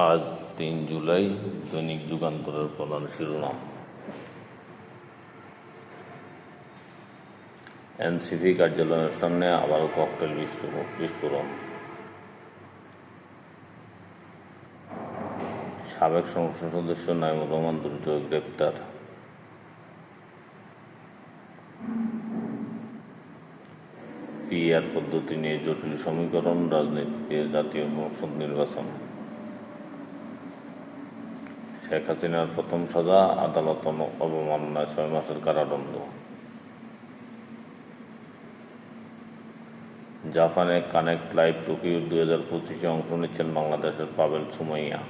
আজ ৩ জুলাই। দৈনিক যুগান্তরের প্রধান শিরোনাম: এনসিপি কার্যালয়ের সামনে আবারও ককটেল বিস্ফোরণ। সাবেক সংসদ সদস্য নাঈমুর রহমান দুর্জয় গ্রেপ্তার। পিআর পদ্ধতি নিয়ে জটিল সমীকরণ, রাজনীতিতে জাতীয় সংসদ নির্বাচন। শেখ হাসিনার প্রথম সাজা, আদালত অবমাননায় ৬ মাসের কারাদণ্ড। জাপানে কানেক্ট লাইভ টোকিও ২০২৫-এ অংশ নিচ্ছেন বাংলাদেশের পাভেল সুমাইয়া।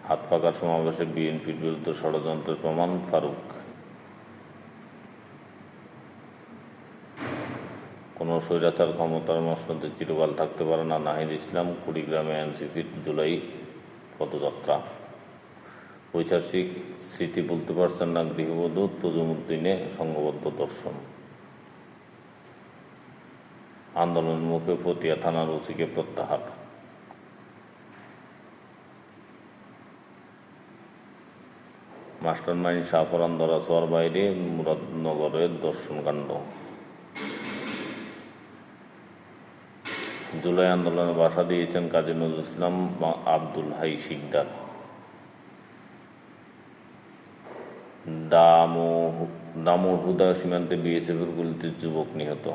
হাত পাকার সমাবেশে বিএনপির বিরুদ্ধে ষড়যন্ত্রের প্রমাণ, ফারুক। কোনো স্বৈরাচার ক্ষমতার মসনদে চিরকাল থাকতে পারে না, নাহিদ ইসলাম। কুড়িগ্রামে এনসিপির জুলাই পদযাত্রা। ঐতিহাসিক স্মৃতি ভুলতে পারছেন না গৃহবধূ, তজুমুদ্দিনে সংঘবদ্ধ দর্শন। আন্দোলনের মুখে ফতিয়া থানার ওসিকে প্রত্যাহার। মাস্টারমাইন্ড শাহপরান ধরাছোঁয়ার বাইরে, মুরাদনগরের দর্শনকাণ্ড। জুলাই আন্দোলনে বাসা দিয়েছেন কাজী নজরুল ইসলাম, আব্দুল হাই শিকদার। দামুড়হুদা সীমান্তে বিএসএফের গুলিতে যুবক নিহত।